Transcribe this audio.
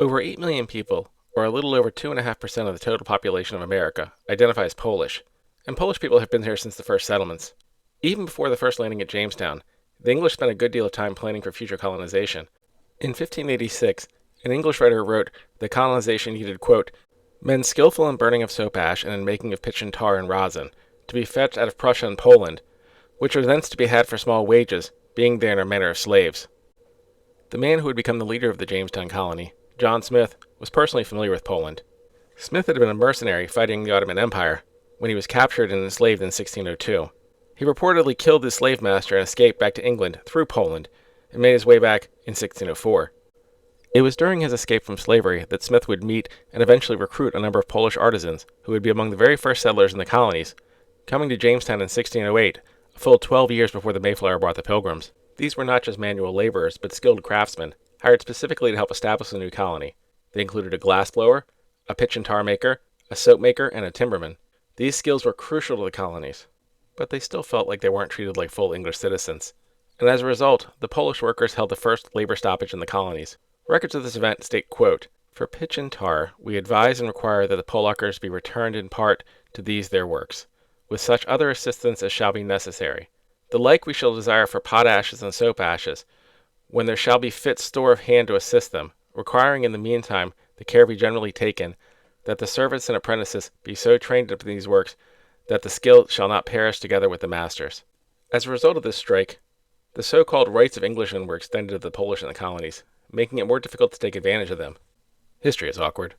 Over 8 million people, or a little over 2.5% of the total population of America, identify as Polish, and Polish people have been here since the first settlements. Even before the first landing at Jamestown, the English spent a good deal of time planning for future colonization. In 1586, an English writer wrote that colonization needed, quote, men skillful in burning of soap ash and in making of pitch and tar and rosin, to be fetched out of Prussia and Poland, which were thence to be had for small wages, being there in a manner of slaves. The man who would become the leader of the Jamestown colony, John Smith, was personally familiar with Poland. Smith had been a mercenary fighting the Ottoman Empire when he was captured and enslaved in 1602. He reportedly killed his slave master and escaped back to England through Poland and made his way back in 1604. It was during his escape from slavery that Smith would meet and eventually recruit a number of Polish artisans who would be among the very first settlers in the colonies, coming to Jamestown in 1608, a full 12 years before the Mayflower brought the Pilgrims. These were not just manual laborers, but skilled craftsmen, hired specifically to help establish the new colony. They included a glassblower, a pitch and tar maker, a soap maker, and a timberman. These skills were crucial to the colonies, but they still felt like they weren't treated like full English citizens. And as a result, the Polish workers held the first labor stoppage in the colonies. Records of this event state, quote, for pitch and tar, we advise and require that the Polakers be returned in part to these their works, with such other assistance as shall be necessary. The like we shall desire for pot ashes and soap ashes, when there shall be fit store of hand to assist them, requiring in the meantime the care be generally taken, that the servants and apprentices be so trained up in these works, that the skill shall not perish together with the masters. As a result of this strike, the so-called rights of Englishmen were extended to the Polish in the colonies, making it more difficult to take advantage of them. History is awkward.